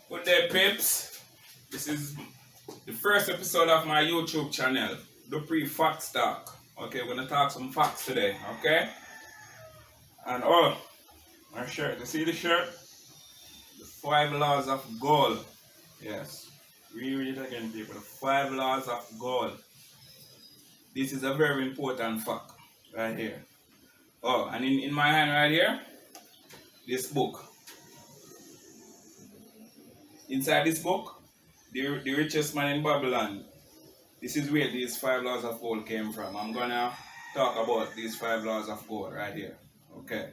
Good day, pips. This is the first episode of my YouTube channel, the Facts Talk. Okay, we're gonna talk some facts today, okay? And my shirt. You see the shirt? The 5 laws of gold. Yes. Read it again, people. The 5 laws of gold. This is a very important fact right here. Oh, and in my hand right here, this book. Inside this book, the richest man in Babylon. This is where these 5 laws of gold came from. I'm gonna talk about these 5 laws of gold right here. Okay.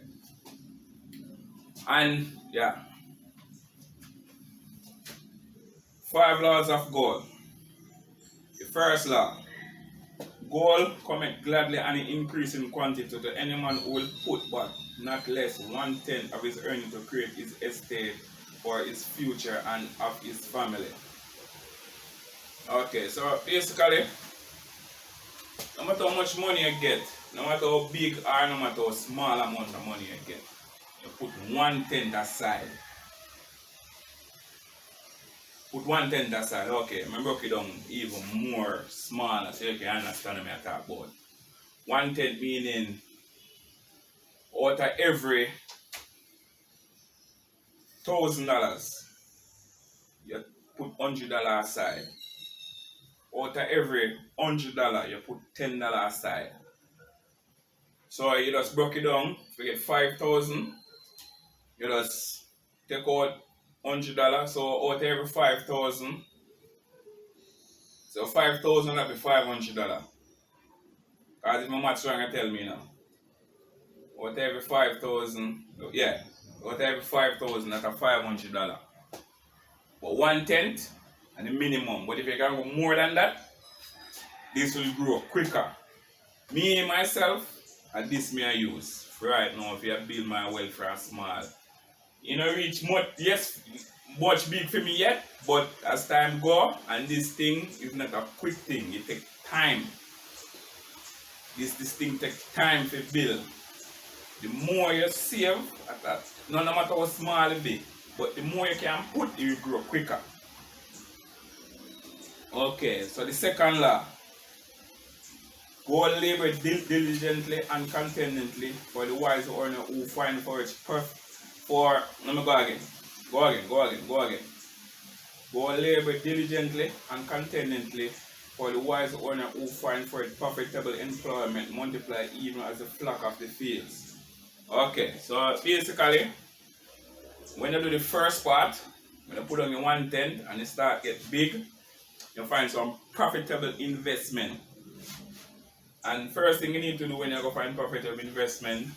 And yeah. 5 laws of gold. The first law. Gold cometh gladly and increase in quantity to any man who will put but not less 1/10 of his earning to create his estate for his future and of his family. Okay, so basically, no matter how much money you get, no matter how big or no matter how small amount of money you get, you put 1/10 aside. Put 1/10 aside. Okay, I broke it down even more smaller so you can understand what I talk about. 1/10 meaning out of every $1,000, you put $100 aside. Out of every $100, you put $10 aside. So you just broke it down. If you get 5,000, you just take out $100. So out of every 5,000, so 5,000 will be $500. Because if my math's wrong, tell me now. Out of every 5,000, yeah, out of every 5,000, that's $500. But 1/10 and the minimum. But if you can go more than that, this will grow quicker. Me, myself, and this me I use right now if you build my wealth from small. You know, reach much, yes, much big for me yet, but as time go, and this thing is not a quick thing. It takes time. This thing takes time to build. The more you save, no matter how small it be, but the more you can put, it will grow quicker. Okay, so the second law. Go labor diligently and contentedly for the wise owner who find for its let me go again. Go again. Go labor diligently and contentedly for the wise owner who find for it profitable employment, multiply even as the flock of the fields. Okay, so basically, when you do the first part, when you put on your 1/10 and you start get big, you find some profitable investment. And first thing you need to do when you go find profitable investment,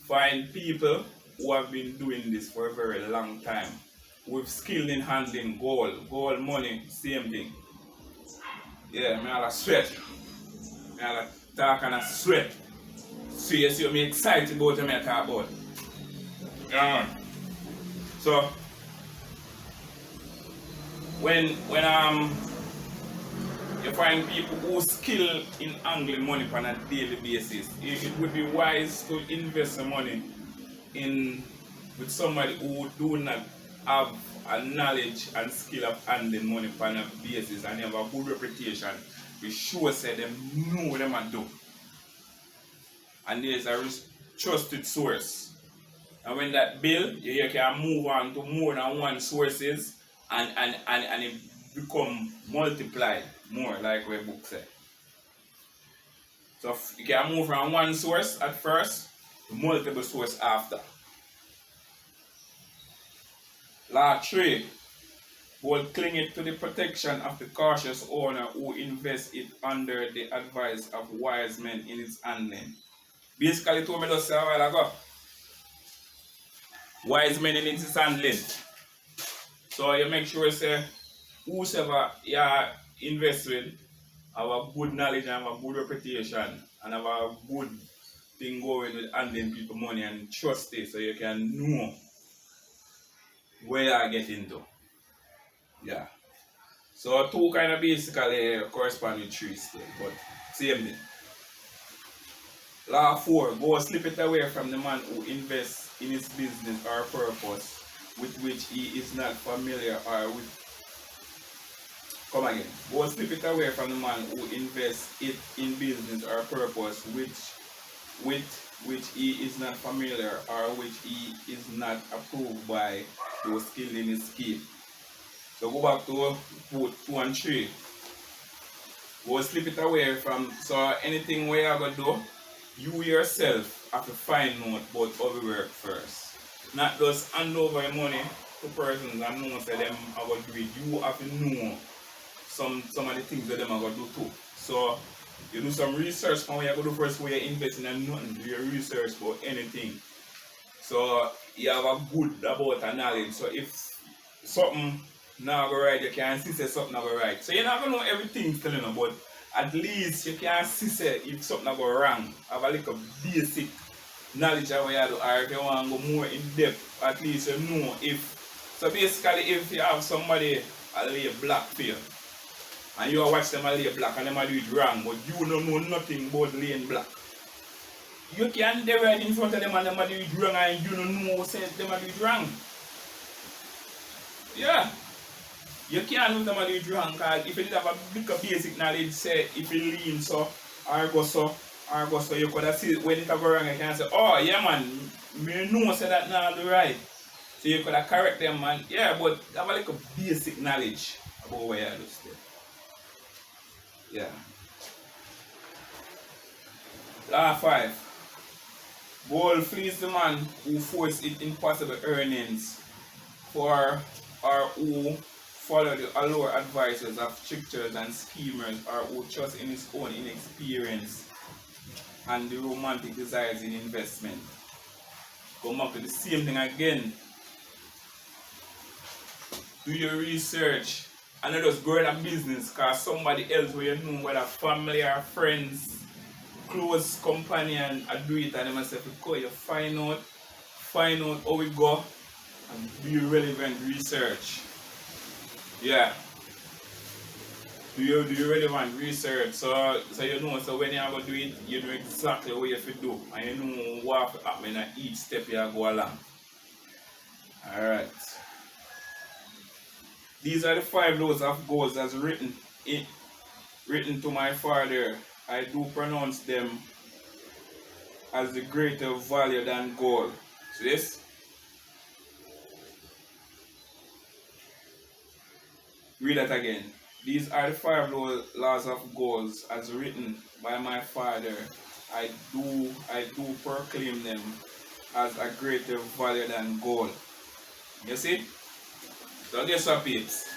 find people who have been doing this for a very long time, with skill in handling gold money, same thing. Yeah, I all sweat. I all talk and I sweat. So you see me excited about what I talk about. So when you find people who skill in handling money on a daily basis, it would be wise to invest the money with somebody who do not have a knowledge and skill of handling money on a basis and have a good reputation. Be sure say them know what they do. And there's a trusted source. And when that build, you can move on to more than one sources and it become multiplied more, like where book say. So you can move from one source at first to multiple source after. Law 3. Gold clingeth to the protection of the cautious owner who invests it under the advice of wise men in its handling. Basically, told me just say a while ago. Wise men in its handling. So you make sure say whosoever you invest with have a good knowledge and have a good reputation and have a good thing going with handling people money and trust it so you can know where you get into. Yeah. So 2 kind of basically correspond with 3 still, but same thing. Law 4. Go slip it away from the man who invests in his business or purpose with which he is not familiar, or with, come again, go slip it away from the man who invests it in business or purpose with which he is not familiar, or which he is not approved by those skilled in his scheme. So go back to 2 and 3. Go slip it away from, so anything where you're going to do, you yourself have to find out about how we work first. Not just hand over your money to persons and know say them are going to do it. You have to know some of the things that them are going to do too. So you do some research on what you're going to do first, where you're investing in nothing. Do your research about anything. So you have a good about a knowledge. So if something not go right, you can see say something not go right. So you're not going to know everything telling you, but at least you can see say if something not go wrong. Have a little basic knowledge of what you do, or if you want to go more in depth, at least you know if. So basically, if you have somebody lay black for you, and you watch them lay black and them do it wrong, but you don't know nothing about laying black, you can be right in front of them and them do it wrong, and you don't know say them do it wrong. Yeah. You can't know them do it wrong, because if you did have a big basic knowledge, say if you lean so, or go so, you could have seen when it go wrong, you can say, oh yeah man, me know say that now do right. So you could have correct them, man. Yeah, but have a little basic knowledge about what you do still. Yeah. 5. Gold flees the man who force it impossible earnings, for or who follow the allure advices of tricksters and schemers, or who trust in his own inexperience and the romantic desires in investment. Come up with the same thing again. Do your research and not just go in a business because somebody else where you know, whether family or friends, close companion, are do it, and they must have to go. You find out how we go and do your relevant research. Yeah. Do your relevant research so you know, so when you are going to do it, you know exactly what you have to do, and you know what will happen at each step you go along. Alright. These are the 5 laws of goals as written to my father. I do pronounce them as the greater value than gold. See this? Read that again. These are the 5 laws of goals as written by my father. I do proclaim them as a greater value than gold. You see? So guess what, peeps?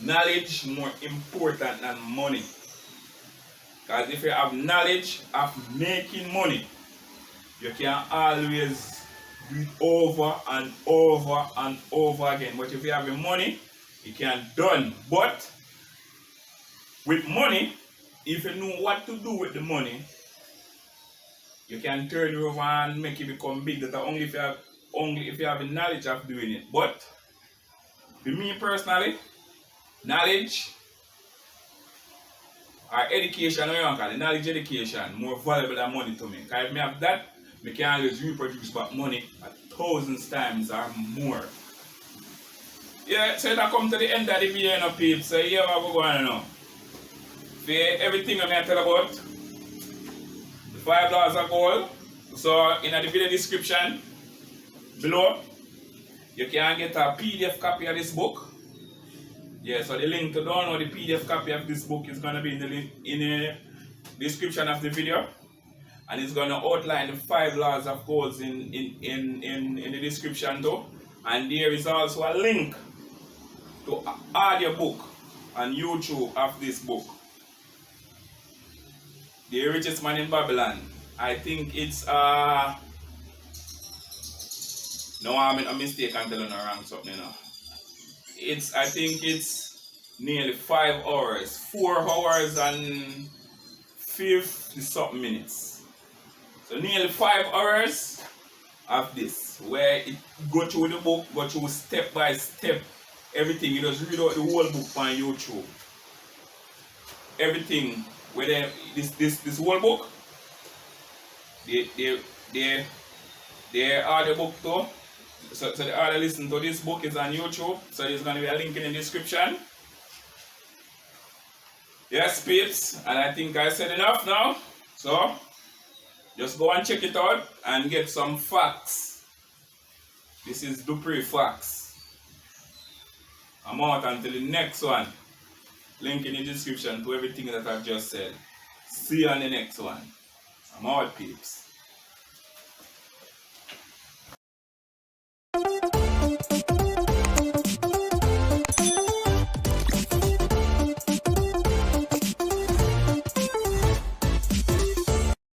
Knowledge more important than money. Because if you have knowledge of making money, you can always do it over and over and over again. But if you have the money, you can done. But with money, if you know what to do with the money, you can turn it over and make it become big. That's only if you have the knowledge of doing it. But for me personally, knowledge or education, or you want to call it, knowledge education, more valuable than money to me. Because if I have that, I can always reproduce back money 1,000 times or more. Yeah, so that come to the end of the video, you know, peeps. So here what we're going now. For everything I'm going to tell about, the 5 laws of gold. So in the video description below, you can get a PDF copy of this book. Yeah, so the link to download the PDF copy of this book is going to be in the description of the video. And it's going to outline the 5 laws of gold in the description too. And there is also a link to audio book on YouTube of this book. The Richest Man in Babylon. I think it's no, I'm a mistake, I'm telling you wrong something now. I think it's nearly 5 hours, 4 hours and 50 something minutes. So nearly 5 hours of this, where it go through the book, go through step by step, everything. You just read out the whole book on YouTube. Everything, whether this whole book, the audio book too, So the other listen to this book is on YouTube. So there's going to be a link in the description. Yes, peeps. And I think I said enough now. So just go and check it out and get some facts. This is Dupree Facts. I'm out until the next one. Link in the description to everything that I've just said. See you on the next one. I'm out, peeps.